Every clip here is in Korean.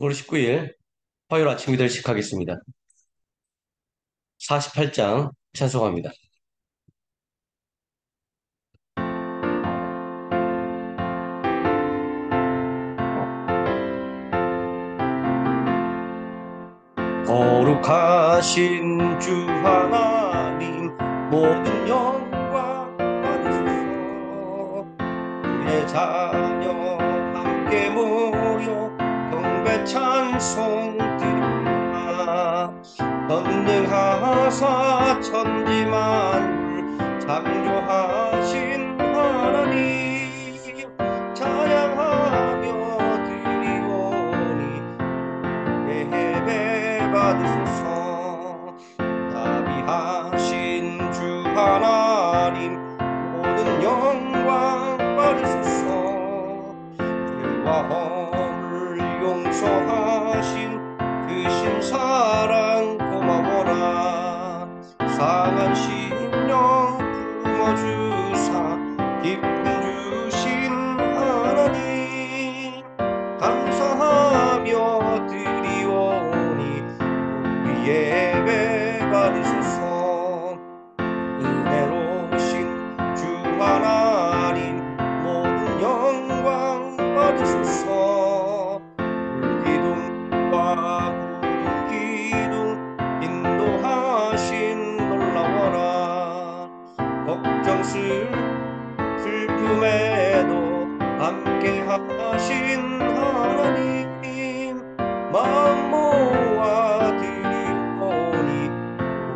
9월 19일 화요일 아침 기도를 시작하겠습니다. 48장 찬송합니다. 거룩하신 주 하나님 모든 영광 받으소서. 그의 자녀 함께 모여 경배 찬송 드립니다. 전능하사 천지 만물 창조하신 하나님 찬양하며 드리오니 예배 받으소서. 자비하신 주 하나님 모든 영광 받으소서. 죄와 허물 용서하신 그 신사랑 고마워라. 상한 심령 품어주사 기쁨 주신 하나님 감사하며 드리오니 우리 예배 받으소서. 은혜로우신 주 하나님 모든 영광 받으소서. 불기둥과 구름기둥 인도하신 놀라워라. 슬픔에도 함께 하신 하나님 마음 모아 드리오니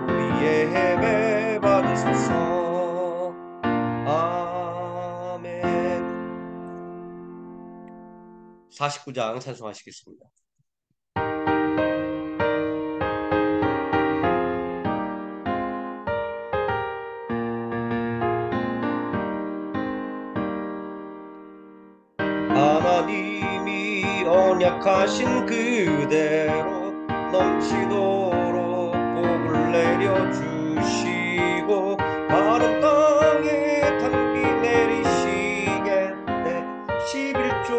우리 예배 받으소서. 아멘. 49장 찬송하시겠습니다. 하나님이 언약하신 그대로 넘치도록 복을 내려주시고 마른 땅에 단비 내리시겠네. 11조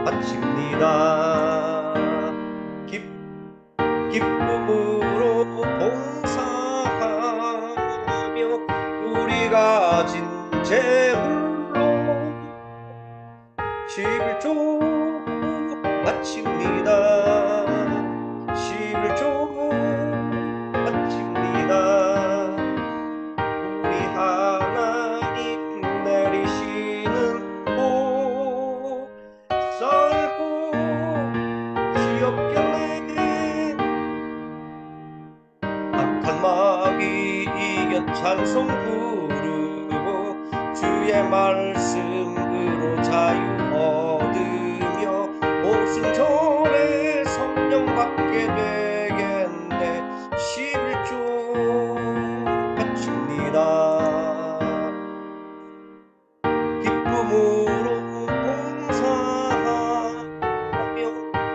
바칩니다. 기쁨으로 봉사하며 우리 가진 재물로 11조 바칩니다. 11조 바칩니다. 우리 하나님 내리시는 복 썰고 지옥견에 악한 마귀 이겨 찬송 부르고 주의 말씀으로 자유 얻으며 오순절에 성령 받게 되겠네. 11조 바칩니다. 기쁨으로 봉사하며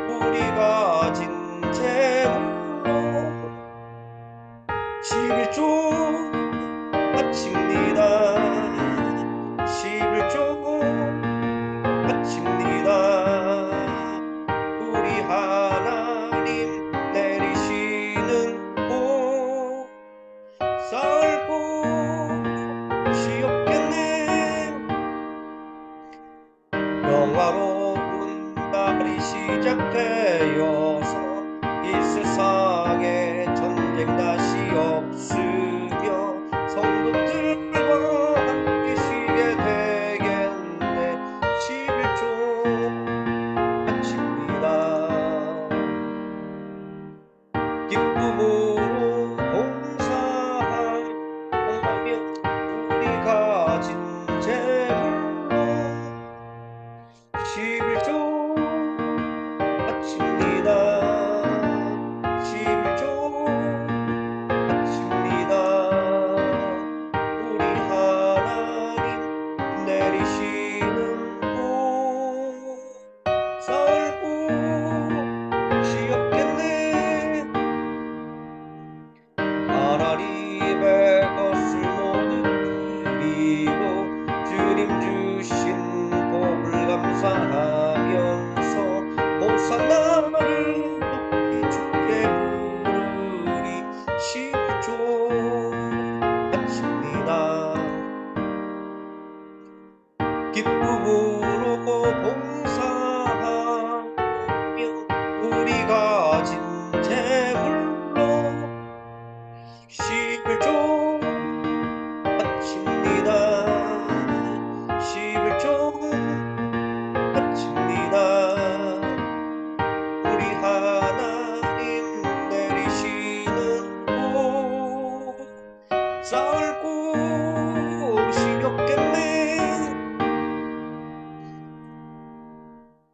우리가 진 재물로 11조 바칩니다. 11조 바칩니다. 우리 하나님 내리시는 복 썰고 지옥겠네. 영화로운 날이 시작되어서 이 세상에 전쟁 다시 없으며 성도들과 함께 쉬게 되겠네. 11조 바칩니다. 기쁨으로 봉사하며 우리 가진 재물로 11조 바칩니다. 11조 바칩니다.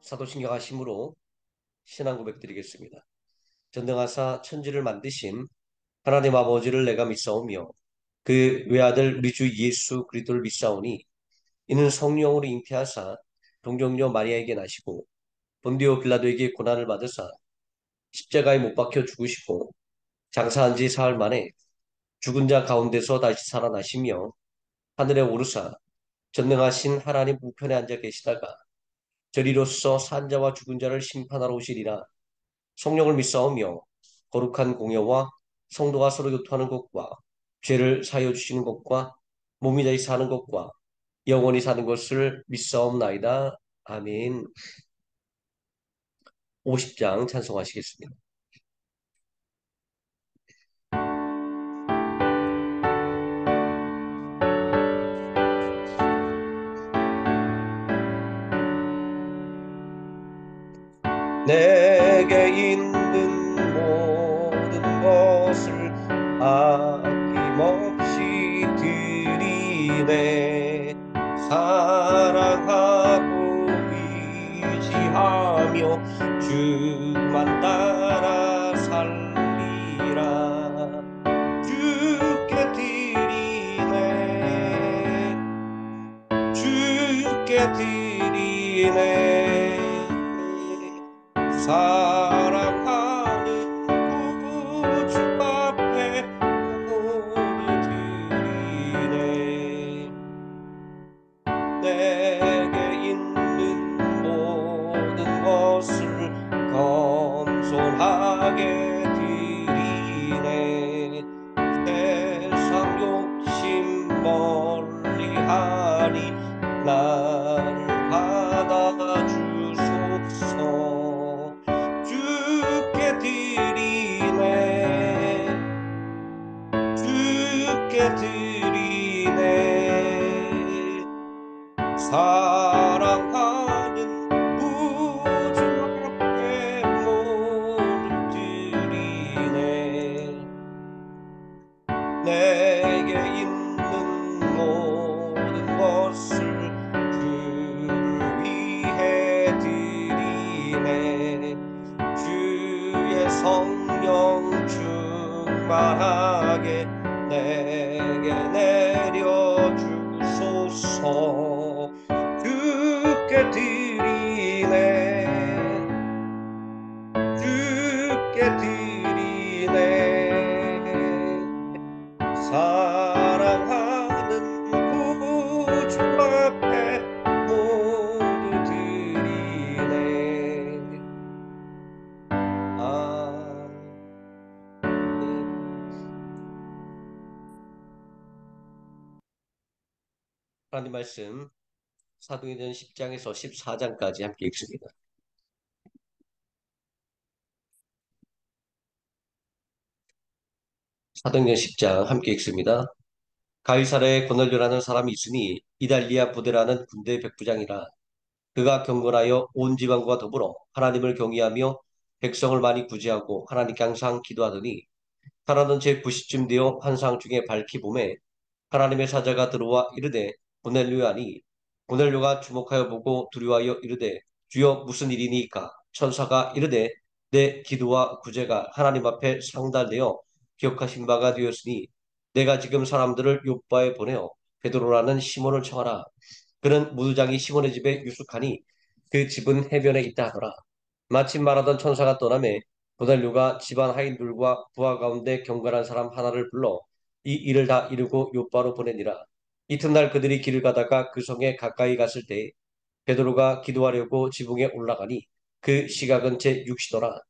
사도신경 하심으로 신앙 고백 드리겠습니다. 전능하사 천지를 만드신 하나님 아버지를 내가 믿사오며 그 외아들 우리 주 예수 그리스도를 믿사오니 이는 성령으로 잉태하사 동정녀 마리아에게 나시고 본디오 빌라도에게 고난을 받으사 십자가에 못 박혀 죽으시고 장사한 지 사흘 만에 죽은 자 가운데서 다시 살아나시며 하늘에 오르사 전능하신 하나님 우편에 앉아 계시다가 저리로서 산자와 죽은 자를 심판하러 오시리라. 성령을 믿사오며 거룩한 공예와 성도가 서로 교통하는 것과 죄를 사하여 주시는 것과 몸이 다시 사는 것과 영원히 사는 것을 믿사옵나이다. 아멘. 50장 찬송하시겠습니다. 내게 있는 모든 것을 아낌없이 드리네. 사랑하고 의지하며 주만 따라 살리라. 주께 드리네. 주께 드리네. 사랑하는 구주 앞에 모두 드리네. 내게 있는 모든 것을 겸손하게 드리네. 세상 욕심 멀리하니 나를 받아주소서. 주께 드리네. 주께 드리네. 사랑하는 구주 앞에 몸을 드리네. 내게 있는 모든 것을 주를 위해 드리네. 주의 성령 충만하게 내게 내려주소서. 주께 드리네. 주께 드리네. 사랑하는 구주 앞에 모두 드리네. 하나님 말씀 사도행전 10장에서 14장까지 함께 읽습니다. 사도행전 10장 함께 읽습니다. 가이사랴에 고넬료라는 사람이 있으니 이달리아 부대라는 군대 백부장이라. 그가 경건하여 온 지방과 더불어 하나님을 경외하며 백성을 많이 구제하고 하나님께 항상 기도하더니 살아던 제 9시쯤 되어 환상 중에 밝히 보매 하나님의 사자가 들어와 이르되 고넬료하니 고넬료가 주목하여 보고 두려워하여 이르되 주여 무슨 일이니까. 천사가 이르되 내 기도와 구제가 하나님 앞에 상달되어 기억하신 바가 되었으니 내가 지금 사람들을 요바에 보내어 베드로라는 시몬을 청하라. 그는 무두장이 시몬의 집에 유숙하니 그 집은 해변에 있다 하더라. 마침 말하던 천사가 떠나매 고넬료가 집안 하인들과 부하 가운데 경건한 사람 하나를 불러 이 일을 다 이루고 요바로 보내니라. 이튿날 그들이 길을 가다가 그 성에 가까이 갔을 때 베드로가 기도하려고 지붕에 올라가니 그 시각은 제6시더라.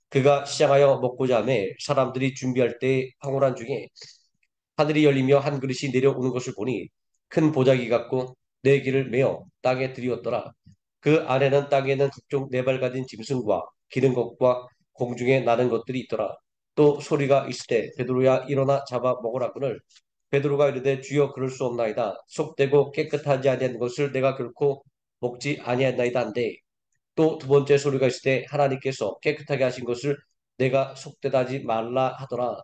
그가 시장하여 먹고자 하매 사람들이 준비할 때 황홀한 중에 하늘이 열리며 한 그릇이 내려오는 것을 보니 큰 보자기 같고 네 개를 메어 땅에 들이었더라. 그 안에는 땅에는 각종 네 발 가진 짐승과 기는 것과 공중에 나는 것들이 있더라. 또 소리가 있을 때 베드로야 일어나 잡아 먹으라거늘 베드로가 이르되 주여 그럴 수 없나이다. 속되고 깨끗하지 아니한 것을 내가 결코 먹지 아니하나이다 한데 또 두 번째 소리가 있을 때 하나님께서 깨끗하게 하신 것을 내가 속되다 하지 말라 하더라.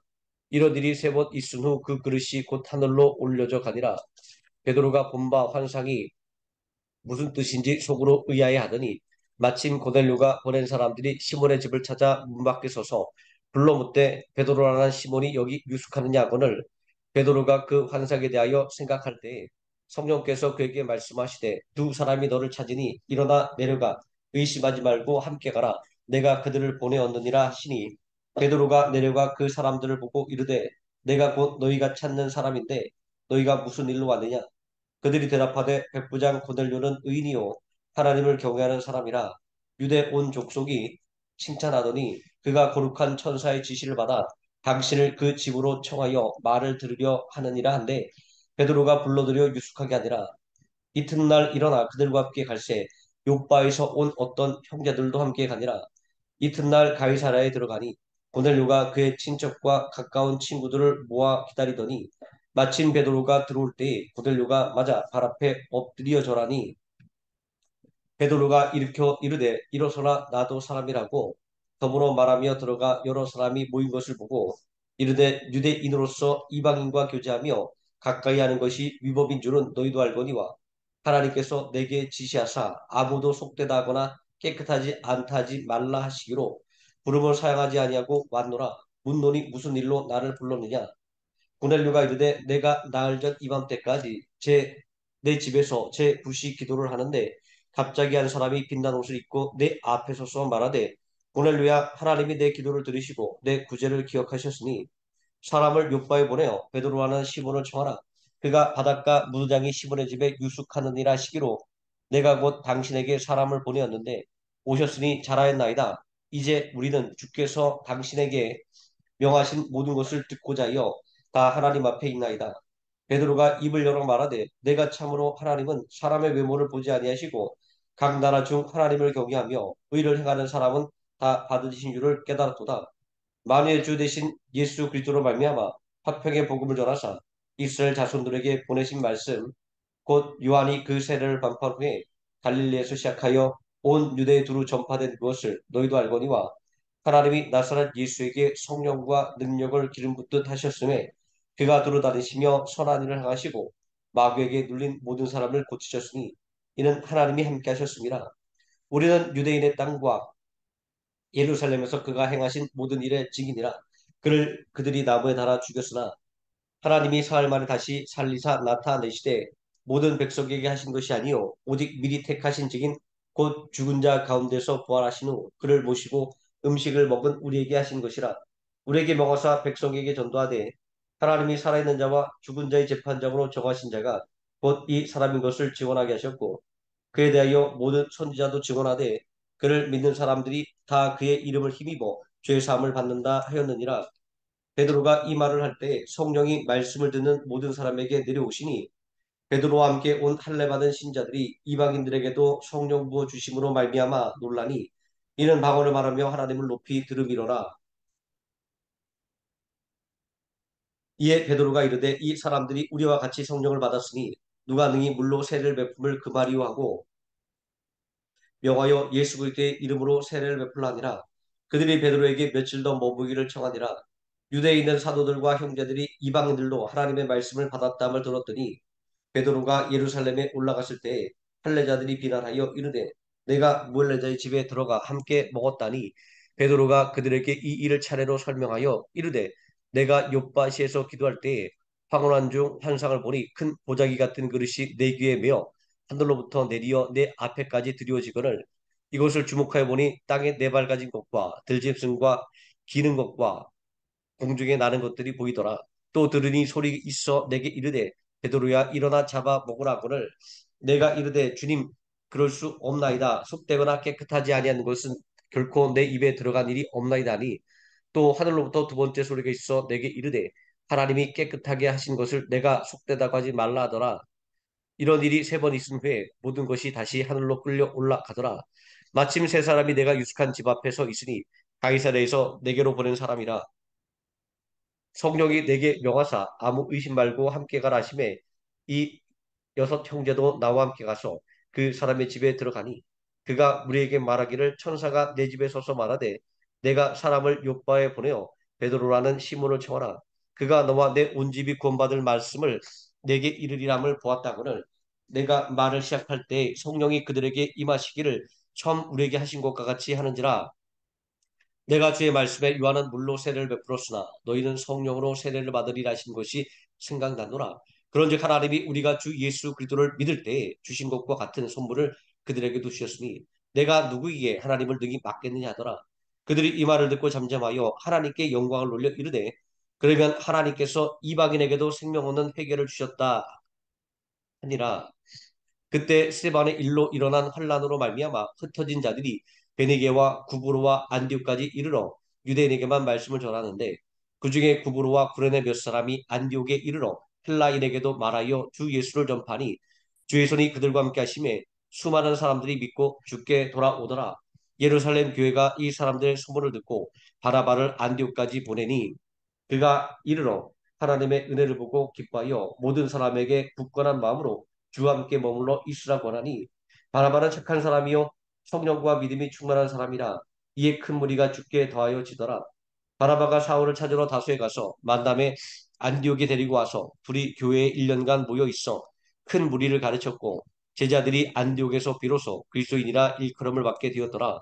이런 일이 세 번 있은 후 그 그릇이 곧 하늘로 올려져 가니라. 베드로가 본 바 환상이 무슨 뜻인지 속으로 의아해 하더니 마침 고넬료가 보낸 사람들이 시몬의 집을 찾아 문 밖에 서서 불러 묻되 베드로라는 시몬이 여기 유숙하느냐 하거늘 베드로가 그 환상에 대하여 생각할 때에 성령께서 그에게 말씀하시되 두 사람이 너를 찾으니 일어나 내려가 의심하지 말고 함께 가라 내가 그들을 보내었느니라 하시니 베드로가 내려가 그 사람들을 보고 이르되 내가 곧 너희가 찾는 사람인데 너희가 무슨 일로 왔느냐 그들이 대답하되 백부장 고넬료는 의인이요 하나님을 경외하는 사람이라 유대 온 족속이 칭찬하더니 그가 거룩한 천사의 지시를 받아 당신을 그 집으로 청하여 말을 들으려 하느니라 한데 베드로가 불러들여 유숙하게 하니라 이튿날 일어나 그들과 함께 갈새 요바에서 온 어떤 형제들도 함께 가니라 이튿날 가이사랴에 들어가니 고넬료가 그의 친척과 가까운 친구들을 모아 기다리더니 마침 베드로가 들어올 때에 고넬료가 맞아 발 앞에 엎드려 절하니 베드로가 일으켜 이르되 일어서라 나도 사람이라고 더불어 말하며 들어가 여러 사람이 모인 것을 보고 이르되 유대인으로서 이방인과 교제하며 가까이 하는 것이 위법인 줄은 너희도 알거니와 하나님께서 내게 지시하사 아무도 속되다 하거나 깨끗하지 않다 하지 말라 하시기로 부름을 사용하지 아니하고 왔노라 묻노니 무슨 일로 나를 불렀느냐 고넬료가 이르되 내가 나흘 전 이맘때까지 내 집에서 제 부시 기도를 하는데 갑자기 한 사람이 빛난 옷을 입고 내 앞에 서서 말하되 고넬료야 하나님이 내 기도를 들으시고 내 구제를 기억하셨으니 사람을 요바에 보내어 베드로라는 시몬을 청하라. 그가 바닷가 무장이 시몬의 집에 유숙하느니라 시기로 내가 곧 당신에게 사람을 보내었는데 오셨으니 잘하였나이다. 이제 우리는 주께서 당신에게 명하신 모든 것을 듣고자 하여 다 하나님 앞에 있나이다. 베드로가 입을 열어 말하되 내가 참으로 하나님은 사람의 외모를 보지 아니하시고 각 나라 중 하나님을 경외하며 의를 행하는 사람은 다 받으신 줄을 깨달았도다. 만유의 주 대신 예수 그리스도로 말미암아 화평의 복음을 전하사 이스라엘 자손들에게 보내신 말씀 곧 요한이 그 세례를 반포한 후에 갈릴리에서 시작하여 온 유대에 두루 전파된 그것을 너희도 알거니와 하나님이 나사렛 예수에게 성령과 능력을 기름 붓듯 하셨음에 그가 두루 다니시며 선한 일을 행하시고 마귀에게 눌린 모든 사람을 고치셨으니 이는 하나님이 함께 하셨습니다. 우리는 유대인의 땅과 예루살렘에서 그가 행하신 모든 일의 증인이라 그들이 나무에 달아 죽였으나 하나님이 사흘 만에 다시 살리사 나타내시되 모든 백성에게 하신 것이 아니요 오직 미리 택하신 증인 곧 죽은 자 가운데서 부활하신 후 그를 모시고 음식을 먹은 우리에게 하신 것이라 우리에게 명하사 백성에게 전도하되 하나님이 살아있는 자와 죽은 자의 재판장으로 정하신 자가 곧 이 사람인 것을 증언하게 하셨고 그에 대하여 모든 선지자도 증언하되 그를 믿는 사람들이 다 그의 이름을 힘입어 죄 사함을 받는다 하였느니라. 베드로가 이 말을 할 때 성령이 말씀을 듣는 모든 사람에게 내려오시니 베드로와 함께 온 할례 받은 신자들이 이방인들에게도 성령 부어 주심으로 말미암아 놀라니 이는 방언을 말하며 하나님을 높이 들음이로라. 이에 베드로가 이르되 이 사람들이 우리와 같이 성령을 받았으니 누가 능히 물로 세례를 베품을 금하리요 하고 명하여 예수 그리스도의 이름으로 세례를 베풀라니라. 그들이 베드로에게 며칠 더 머무기를 청하니라. 유대에 있는 사도들과 형제들이 이방인들도 하나님의 말씀을 받았다함을 들었더니 베드로가 예루살렘에 올라갔을 때에 할례자들이 비난하여 이르되 내가 무할례자의 집에 들어가 함께 먹었다니 베드로가 그들에게 이 일을 차례로 설명하여 이르되 내가 요바시에서 기도할 때에 황혼한 중 환상을 보니 큰 보자기 같은 그릇이 내 귀에 메어 하늘로부터 내리어 내 앞에까지 드리워지거늘 이것을 주목하여 보니 땅에 네 발 가진 것과 들짐승과 기는 것과 공중에 나는 것들이 보이더라. 또 들으니 소리 있어 내게 이르되 베드로야 일어나 잡아 먹으라거늘 내가 이르되 주님 그럴 수 없나이다. 섭되거나 깨끗하지 아니한 것은 결코 내 입에 들어간 일이 없나이다니 또 하늘로부터 두 번째 소리가 있어 내게 이르되 하나님이 깨끗하게 하신 것을 내가 속되다고 하지 말라 하더라. 이런 일이 세 번 있은 후에 모든 것이 다시 하늘로 끌려 올라가더라. 마침 세 사람이 내가 유숙한 집 앞에 서 있으니 가이사랴에서 내게로 보낸 사람이라. 성령이 내게 명하사 아무 의심 말고 함께 가라 하심에 이 여섯 형제도 나와 함께 가서 그 사람의 집에 들어가니 그가 우리에게 말하기를 천사가 내 집에 서서 말하되 내가 사람을 요바에 보내어 베드로라는 시몬을 청하라 그가 너와 내 온 집이 구원받을 말씀을 내게 이르리람을 보았다거늘 내가 말을 시작할 때 성령이 그들에게 임하시기를 처음 우리에게 하신 것과 같이 하는지라. 내가 주의 말씀에 요한은 물로 세례를 베풀었으나 너희는 성령으로 세례를 받으리라 하신 것이 생각나노라. 그런즉 하나님이 우리가 주 예수 그리스도를 믿을 때에 주신 것과 같은 선물을 그들에게도 주셨으니 내가 누구에게 하나님을 능히 맡겠느냐 하더라. 그들이 이 말을 듣고 잠잠하여 하나님께 영광을 돌려 이르되 그러면 하나님께서 이방인에게도 생명 없는 회개를 주셨다 하니라. 그때 스데반의 일로 일어난 환란으로 말미암아 흩어진 자들이 베네게와 구브로와 안디옥까지 이르러 유대인에게만 말씀을 전하는데 그 중에 구브로와 구레네 몇 사람이 안디옥에 이르러 헬라인에게도 말하여 주 예수를 전파하니 주의 손이 그들과 함께 하심에 수많은 사람들이 믿고 주께 돌아오더라. 예루살렘 교회가 이 사람들의 소문을 듣고 바나바를 안디옥까지 보내니 그가 이르러 하나님의 은혜를 보고 기뻐하여 모든 사람에게 굳건한 마음으로 주와 함께 머물러 있으라 권하니 바나바는 착한 사람이요 성령과 믿음이 충만한 사람이라. 이에 큰 무리가 주께 더하여 지더라. 바나바가 사울을 찾으러 다소에 가서 만남에 안디옥에 데리고 와서 둘이 교회에 1년간 모여 있어 큰 무리를 가르쳤고 제자들이 안디옥에서 비로소 그리스도인이라 일컬음을 받게 되었더라.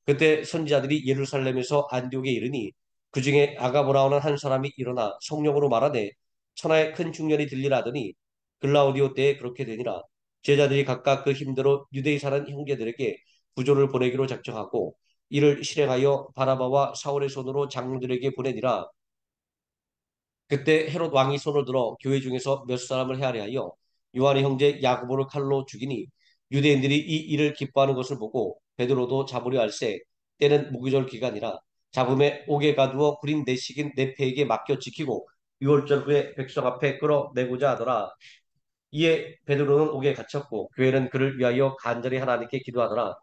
그때 선지자들이 예루살렘에서 안디옥에 이르니 그 중에 아가보라오는 한 사람이 일어나 성령으로 말하되 천하에 큰 중년이 들리라 하더니 글라우디오 때에 그렇게 되니라. 제자들이 각각 그 힘대로 유대에 사는 형제들에게 부조를 보내기로 작정하고 이를 실행하여 바나바와 사울의 손으로 장로들에게 보내니라. 그때 헤롯 왕이 손을 들어 교회 중에서 몇 사람을 헤아려 하여 요한의 형제 야고보를 칼로 죽이니 유대인들이 이 일을 기뻐하는 것을 보고 베드로도 잡으려 할세 때는 무기절 기간이라 잡음에 옥에 가두어 구린 내식인 내패에게 맡겨 지키고 6월절 후에 백성 앞에 끌어내고자 하더라. 이에 베드로는 옥에 갇혔고 교회는 그를 위하여 간절히 하나님께 기도하더라.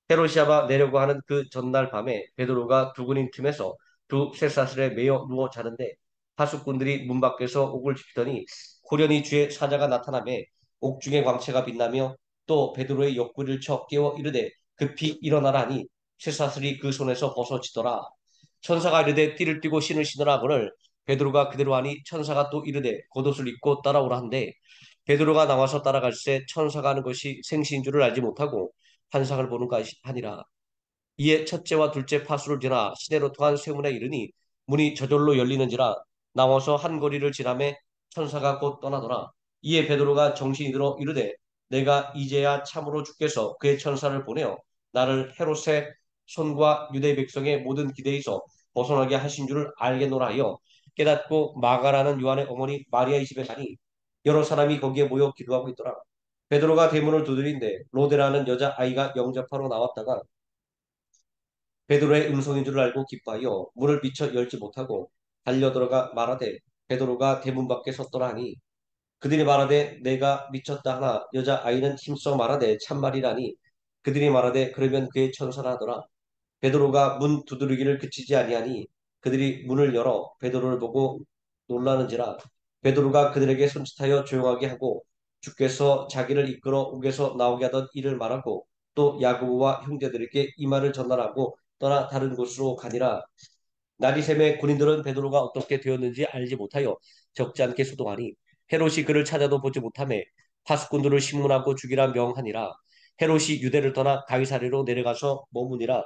헤롯이아가 내려고 하는 그 전날 밤에 베드로가 두근인 틈에서 두 쇠사슬에 매여 누워 자는데 하숫꾼들이 문 밖에서 옥을 지키더니 호련히 주의 사자가 나타나매 옥중의 광채가 빛나며 또 베드로의 옆구리를 쳐 깨워 이르되 급히 일어나라 하니 쇠사슬이 그 손에서 벗어지더라. 천사가 이르되 띠를 띠고 신을 신으라 하거늘 베드로가 그대로 하니 천사가 또 이르되 겉옷을 입고 따라오라 한데 베드로가 나와서 따라갈새 천사가 하는 것이 생시인 줄을 알지 못하고 환상을 보는 것이 아니라. 이에 첫째와 둘째 파수를 지나 시내로 통한 쇠문에 이르니 문이 저절로 열리는지라 나와서 한 거리를 지나매 천사가 곧 떠나더라. 이에 베드로가 정신이 들어 이르되 내가 이제야 참으로 주께서 그의 천사를 보내어 나를 헤롯의 손과 유대 백성의 모든 기대에서 벗어나게 하신 줄을 알겠노라 하여 깨닫고 마가라는 요한의 어머니 마리아의 집에 가니 여러 사람이 거기에 모여 기도하고 있더라. 베드로가 대문을 두드린데 로데라는 여자 아이가 영접하러 나왔다가 베드로의 음성인 줄 알고 기뻐하여 문을 미처 열지 못하고 달려들어가 말하되 베드로가 대문 밖에 섰더라 하니 그들이 말하되 내가 미쳤다 하나 여자 아이는 힘써 말하되 참말이라니 그들이 말하되 그러면 그의 천사라 하더라. 베드로가 문 두드리기를 그치지 아니하니 그들이 문을 열어 베드로를 보고 놀라는지라. 베드로가 그들에게 손짓하여 조용하게 하고 주께서 자기를 이끌어 옥에서 나오게 하던 일을 말하고 또 야고보와 형제들에게 이 말을 전달하고 떠나 다른 곳으로 가니라. 날이 새매 군인들은 베드로가 어떻게 되었는지 알지 못하여 적지 않게 수동하니 헤롯이 그를 찾아도 보지 못하며 파수꾼들을 신문하고 죽이라 명하니라. 헤롯이 유대를 떠나 가이사랴로 내려가서 머무니라.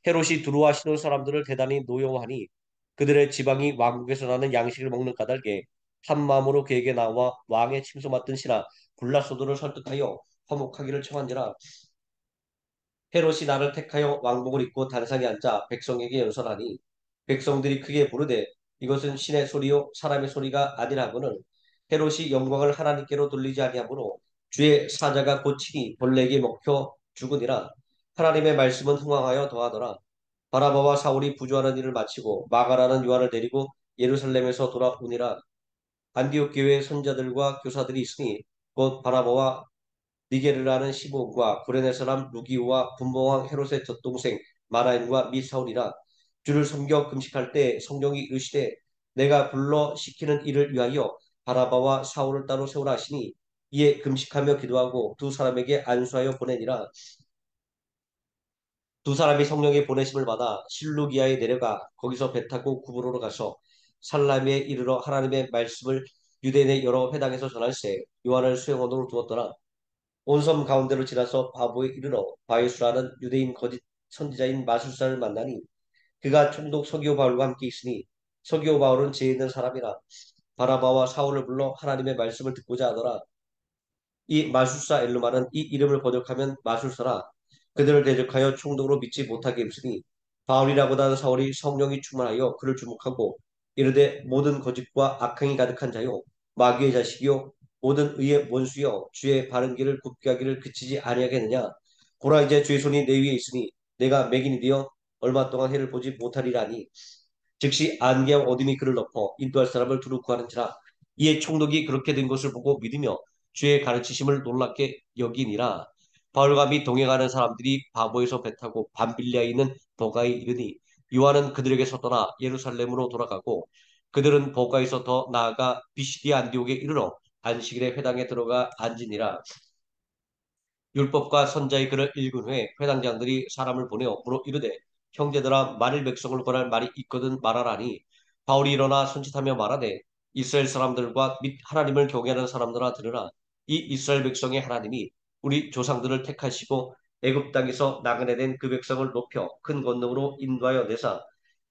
헤롯이 두루와 시돈 사람들을 대단히 노여워하니 그들의 지방이 왕국에서 나는 양식을 먹는 까닭에 한 마음으로 그에게 나와 왕의 침소 맡은 신하 블라소도를 설득하여 화목하기를 청한지라. 헤롯이 나를 택하여 왕복을 입고 단상에 앉아 백성에게 연설하니 백성들이 크게 부르되 이것은 신의 소리요 사람의 소리가 아니라 하거늘 헤롯이 영광을 하나님께로 돌리지 아니하므로 주의 사자가 고치니 벌레에게 먹혀 죽으니라. 하나님의 말씀은 흥왕하여 더하더라. 바나바와 사울이 부조하는 일을 마치고 마가라는 요한을 데리고 예루살렘에서 돌아오니라. 안디옥 교회의 선자들과 교사들이 있으니 곧 바나바와 니게르라는 시몬과 구레네 사람 루기우와 분봉왕 헤롯의 젖동생 마나인과 미 사울이라. 주를 섬겨 금식할 때 성경이 이르시되 내가 불러 시키는 일을 위하여 바나바와 사울을 따로 세우라 하시니 이에 금식하며 기도하고 두 사람에게 안수하여 보내니라. 두 사람이 성령의 보내심을 받아 실루기아에 내려가 거기서 배 타고 구브로로 가서 살라미에 이르러 하나님의 말씀을 유대인의 여러 회당에서 전할세 요한을 수용원으로 두었더라. 온 섬 가운데로 지나서 바보에 이르러 바예수라는 유대인 거짓 선지자인 마술사를 만나니 그가 총독 서기오 바울과 함께 있으니 서기오 바울은 죄 있는 사람이라 바라바와 사울을 불러 하나님의 말씀을 듣고자 하더라. 이 마술사 엘루마는 이 이름을 번역하면 마술사라 그들을 대적하여 총독으로 믿지 못하게 입으니 바울이라고 하는 사울이 성령이 충만하여 그를 주목하고 이르되 모든 거짓과 악행이 가득한 자요 마귀의 자식이요 모든 의의 원수여 주의 바른 길을 굽게 하기를 그치지 아니하겠느냐 보라 이제 주의 손이 내 위에 있으니 내가 맹인이 되어 얼마 동안 해를 보지 못하리라니 즉시 안개와 어둠이 그를 덮어 인도할 사람을 두루 구하는지라 이에 총독이 그렇게 된 것을 보고 믿으며 주의 가르치심을 놀랍게 여기니라. 바울과 및 동행하는 사람들이 바보에서 배 타고 밤빌리아에 있는 버가에 이르니 요한은 그들에게서 떠나 예루살렘으로 돌아가고 그들은 버가에서 더 나아가 비시디아 안디옥에 이르러 안식일에 회당에 들어가 앉으니라. 율법과 선자의 글을 읽은 후에 회당장들이 사람을 보내어 물어 이르되 형제들아 만일 백성을 권할 말이 있거든 말하라니 바울이 일어나 손짓하며 말하되 이스라엘 사람들과 및 하나님을 경외하는 사람들아 들으라 이 이스라엘 백성의 하나님이 우리 조상들을 택하시고 애굽 땅에서 나그네된 그 백성을 높여 큰 권능으로 인도하여 내사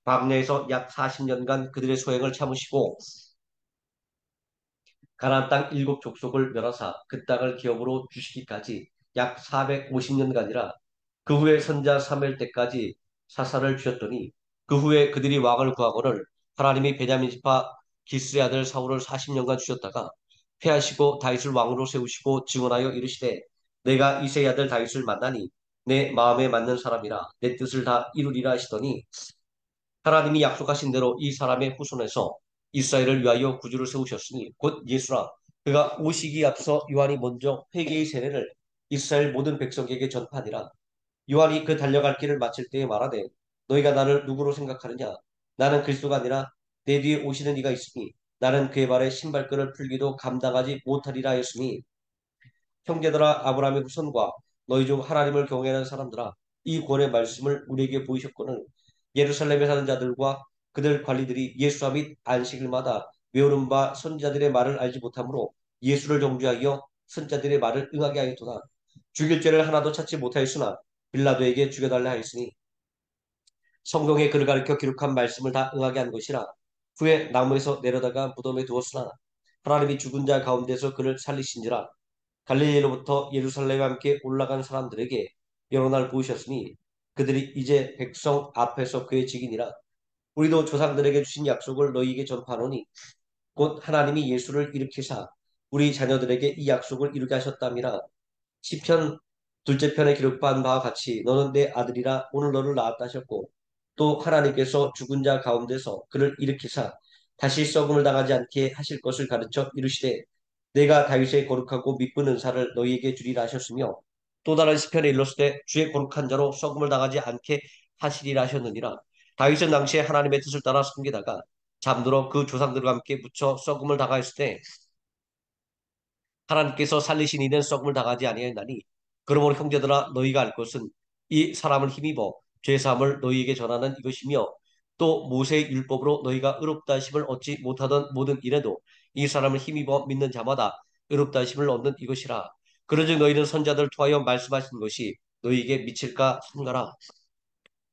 광야에서 약 40년간 그들의 소행을 참으시고 가나안 땅 일곱 족속을 멸하사 그 땅을 기업으로 주시기까지 약 450년간이라 그 후에 선자 사무엘 때까지 사사를 주셨더니 그 후에 그들이 왕을 구하거늘 하나님이 베냐민 지파 기스의 아들 사울을 40년간 주셨다가 패하시고 다윗을 왕으로 세우시고 증언하여 이르시되 내가 이새의 아들 다윗을 만나니 내 마음에 맞는 사람이라 내 뜻을 다 이루리라 하시더니 하나님이 약속하신 대로 이 사람의 후손에서 이스라엘을 위하여 구주를 세우셨으니 곧 예수라. 그가 오시기 앞서 요한이 먼저 회개의 세례를 이스라엘 모든 백성에게 전파하니라. 요한이 그 달려갈 길을 마칠 때에 말하되 너희가 나를 누구로 생각하느냐? 나는 그리스도가 아니라 내 뒤에 오시는 이가 있으니 나는 그의 발에 신발끈을 풀기도 감당하지 못하리라 하였으니 형제들아 아브라함의 후손과 너희 중 하나님을 경외하는 사람들아 이 권의 말씀을 우리에게 보이셨거늘 예루살렘에 사는 자들과 그들 관리들이 예수와 및 안식일마다 외우는 바 선지자들의 말을 알지 못하므로 예수를 정죄하여 선자들의 말을 응하게 하였도다. 죽일 죄를 하나도 찾지 못하였으나 빌라도에게 죽여달라 하였으니 성경에 그를 가르쳐 기록한 말씀을 다 응하게 한 것이라. 후에 나무에서 내려다가 무덤에 두었으나 하나님이 죽은 자 가운데서 그를 살리신지라. 갈릴리로부터 예루살렘에 함께 올라간 사람들에게 여러 날 보이셨으니 그들이 이제 백성 앞에서 그의 직인이라. 우리도 조상들에게 주신 약속을 너희에게 전파하노니 곧 하나님이 예수를 일으키사 우리 자녀들에게 이 약속을 이루게 하셨답니다. 시편 둘째 편에 기록한 바와 같이 너는 내 아들이라 오늘 너를 낳았다 하셨고 또 하나님께서 죽은 자 가운데서 그를 일으키사 다시 썩음을 당하지 않게 하실 것을 가르쳐 이르시되 내가 다윗의 거룩하고 미쁜 은사를 너희에게 주리라 하셨으며 또 다른 시편에 일렀을 때 주의 거룩한 자로 썩음을 당하지 않게 하시리라 하셨느니라. 다윗은 당시에 하나님의 뜻을 따라 섬기다가 잠들어 그 조상들과 함께 묻혀 썩음을 당하였을 때 하나님께서 살리신 이는 썩음을 당하지 아니하였나니 그러므로 형제들아 너희가 알 것은 이 사람을 힘입어 죄사함을 너희에게 전하는 이것이며 또 모세의 율법으로 너희가 의롭다 하심을 얻지 못하던 모든 일에도 이 사람을 힘입어 믿는 자마다 의롭다 하심을 얻는 이것이라. 그러즉 너희는 선자들 통하여 말씀하신 것이 너희에게 미칠까 한가라.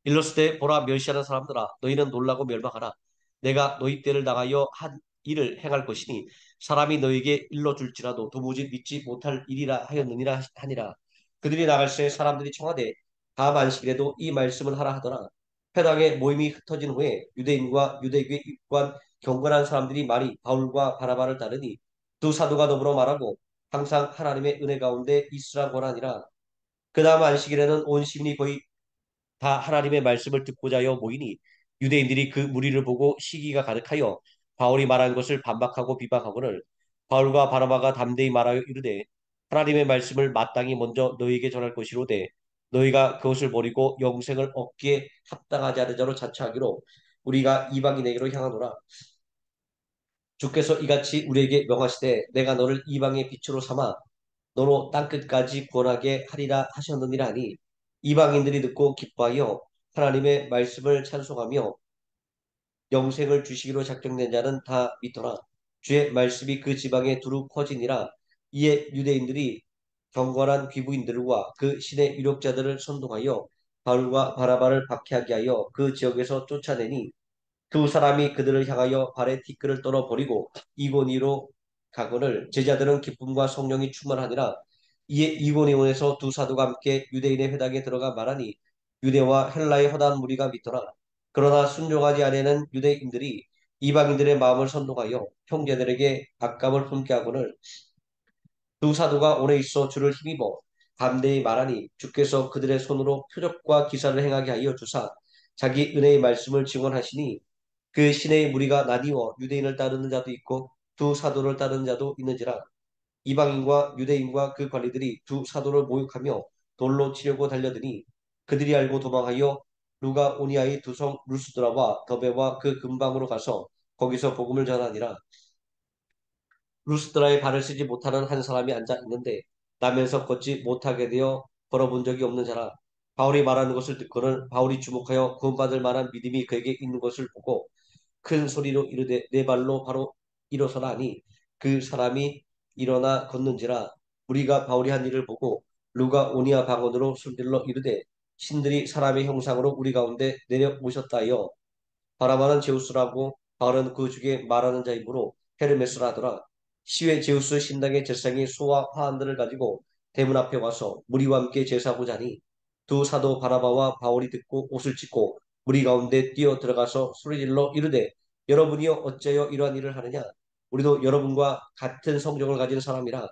일렀을 때 보라 멸시하는 사람들아 너희는 놀라고 멸망하라. 내가 너희 때를 당하여 한 일을 행할 것이니 사람이 너희에게 일러줄지라도 도무지 믿지 못할 일이라 하였느니라 하니라. 그들이 나갈새 사람들이 청하되 다음 안식일에도 이 말씀을 하라 하더라. 회당의 모임이 흩어진 후에 유대인과 유대교의 입관 경건한 사람들이 많이 바울과 바나바를 따르니 두 사도가 더불어 말하고 항상 하나님의 은혜 가운데 있으라 권하니라. 그 다음 안식일에는 온 시민이 거의 다 하나님의 말씀을 듣고자 하여 모이니 유대인들이 그 무리를 보고 시기가 가득하여 바울이 말한 것을 반박하고 비방하거늘 바울과 바나바가 담대히 말하여 이르되 하나님의 말씀을 마땅히 먼저 너희에게 전할 것이로되 너희가 그것을 버리고 영생을 얻기에 합당하지 않은 자로 자처하기로 우리가 이방인에게로 향하노라. 주께서 이같이 우리에게 명하시되 내가 너를 이방의 빛으로 삼아 너로 땅끝까지 구원하게 하리라 하셨느니라 하니 이방인들이 듣고 기뻐하여 하나님의 말씀을 찬송하며 영생을 주시기로 작정된 자는 다 믿더라. 주의 말씀이 그 지방에 두루 퍼지니라. 이에 유대인들이 경건한 귀부인들과 그 신의 유력자들을 선동하여 바울과 바나바를 박해하게 하여 그 지역에서 쫓아내니 두 사람이 그들을 향하여 발에 티끌을 떨어 버리고 이고니로 가거늘 제자들은 기쁨과 성령이 충만하니라. 이에 이고니온에서 두 사도가 함께 유대인의 회당에 들어가 말하니 유대와 헬라의 허다한 무리가 믿더라. 그러나 순종하지 아니하는 유대인들이 이방인들의 마음을 선동하여 형제들에게 악감을 품게 하거늘 두 사도가 오래 있어 주를 힘입어 담대히 말하니 주께서 그들의 손으로 표적과 기사를 행하게 하여 주사 자기 은혜의 말씀을 증언하시니 그 신의 무리가 나뉘어 유대인을 따르는 자도 있고 두 사도를 따르는 자도 있는지라. 이방인과 유대인과 그 관리들이 두 사도를 모욕하며 돌로 치려고 달려드니 그들이 알고 도망하여 루가오니아의 두 성 루스드라와 더베와 그 근방으로 가서 거기서 복음을 전하니라. 루스드라에 발을 쓰지 못하는 한 사람이 앉아 있는데 나면서 걷지 못하게 되어 걸어본 적이 없는 자라. 바울이 말하는 것을 듣고는 바울이 주목하여 구원받을 만한 믿음이 그에게 있는 것을 보고 큰 소리로 이르되 내 발로 바로 일어서라 하니 그 사람이 일어나 걷는지라. 우리가 바울이 한 일을 보고 루가 오니아 방언으로 손들러 이르되 신들이 사람의 형상으로 우리 가운데 내려오셨다 하여 바라바는 제우스라고 바울은 그 중에 말하는 자이므로 헤르메스라 하더라. 시외 제우스 신당의 제사장이 소와 화환들을 가지고 대문 앞에 와서 무리와 함께 제사하고자 하니 두 사도 바라바와 바울이 듣고 옷을 찢고 무리 가운데 뛰어 들어가서 소리질러 이르되 여러분이여 어찌하여 이러한 일을 하느냐. 우리도 여러분과 같은 성정을 가진 사람이라.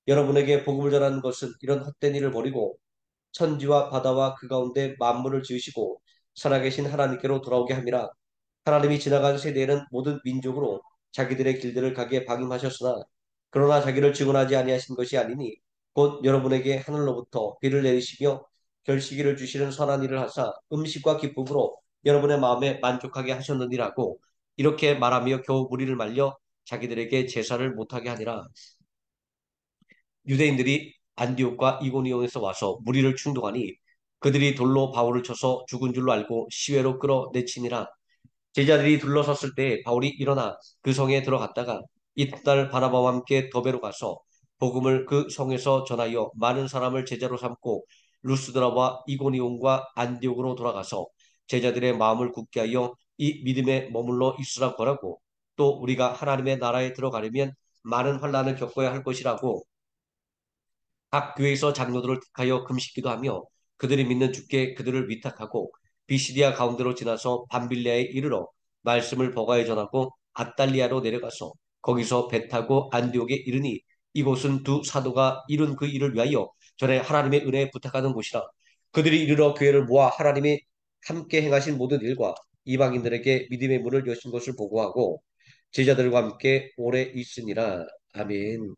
여러분에게 복음을 전하는 것은 이런 헛된 일을 버리고 천지와 바다와 그 가운데 만물을 지으시고 살아계신 하나님께로 돌아오게 함이라. 하나님이 지나간 세대에는 모든 민족으로 자기들의 길들을 가게 방임하셨으나 그러나 자기를 증언하지 아니하신 것이 아니니 곧 여러분에게 하늘로부터 비를 내리시며 결시기를 주시는 선한 일을 하사 음식과 기쁨으로 여러분의 마음에 만족하게 하셨느니라고 이렇게 말하며 겨우 무리를 말려 자기들에게 제사를 못하게 하니라. 유대인들이 안디옥과 이고니온에서 와서 무리를 충동하니 그들이 돌로 바울을 쳐서 죽은 줄로 알고 시외로 끌어내치니라. 제자들이 둘러섰을 때 바울이 일어나 그 성에 들어갔다가 이튿날 바나바와 함께 더베로 가서 복음을 그 성에서 전하여 많은 사람을 제자로 삼고 루스드라와 이고니온과 안디옥으로 돌아가서 제자들의 마음을 굳게 하여 이 믿음에 머물러 있으라 거라고 또 우리가 하나님의 나라에 들어가려면 많은 환난을 겪어야 할 것이라고 각 교회에서 장로들을 택하여 금식기도 하며 그들이 믿는 주께 그들을 위탁하고 비시디아 가운데로 지나서 밤빌레아에 이르러 말씀을 버가에 전하고 아달리아로 내려가서 거기서 배 타고 안디옥에 이르니 이곳은 두 사도가 이룬 그 일을 위하여 전에 하나님의 은혜에 부탁하는 곳이라. 그들이 이르러 교회를 모아 하나님이 함께 행하신 모든 일과 이방인들에게 믿음의 문을 여신 것을 보고하고 제자들과 함께 오래 있으니라. 아멘.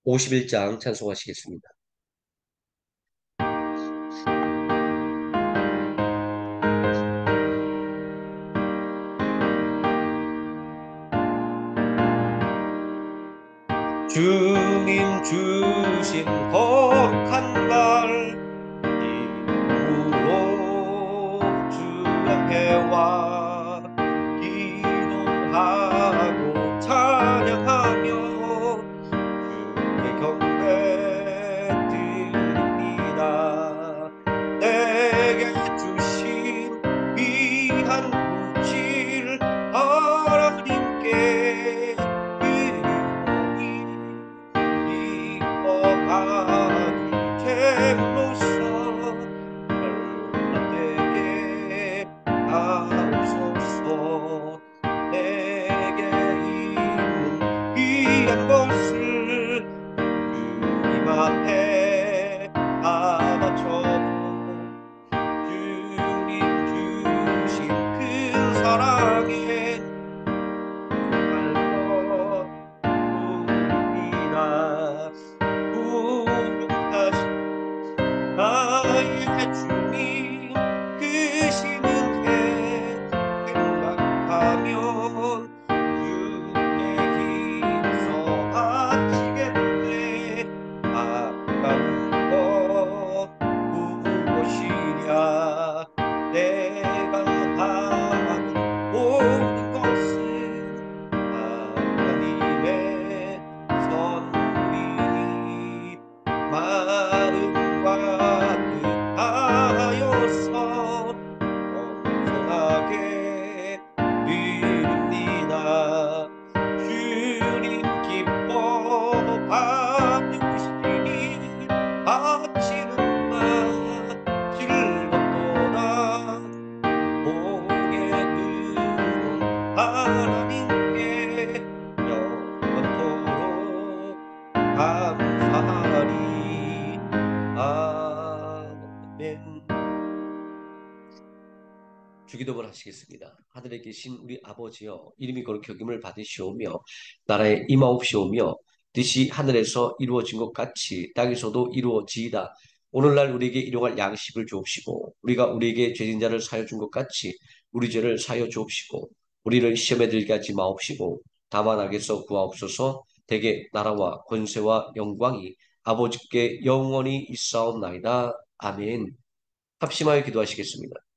51장 찬송하시겠습니다. 주님 주신 거룩한 날 기쁨으로 주 앞에 와 기도하고 찬양하며 주의 경배 드립니다. 내게 주신 귀한 물질 하나님께 기뻐하는 제물로서 별나되게 주기도문 하시겠습니다. 하늘에 계신 우리 아버지여, 이름이 거룩히 여김을 받으시오며 나라에 임하옵시오며 뜻이 하늘에서 이루어진 것 같이 땅에서도 이루어지이다. 오늘날 우리에게 일용할 양식을 주옵시고 우리가 우리에게 죄진 자를 사여 준 것 같이 우리 죄를 사여 주옵시고 우리를 시험에 들게 하지 마옵시고 다만 악에서 구하옵소서. 대개 나라와 권세와 영광이 아버지께 영원히 있사옵나이다. 아멘. 합심하여 기도하시겠습니다.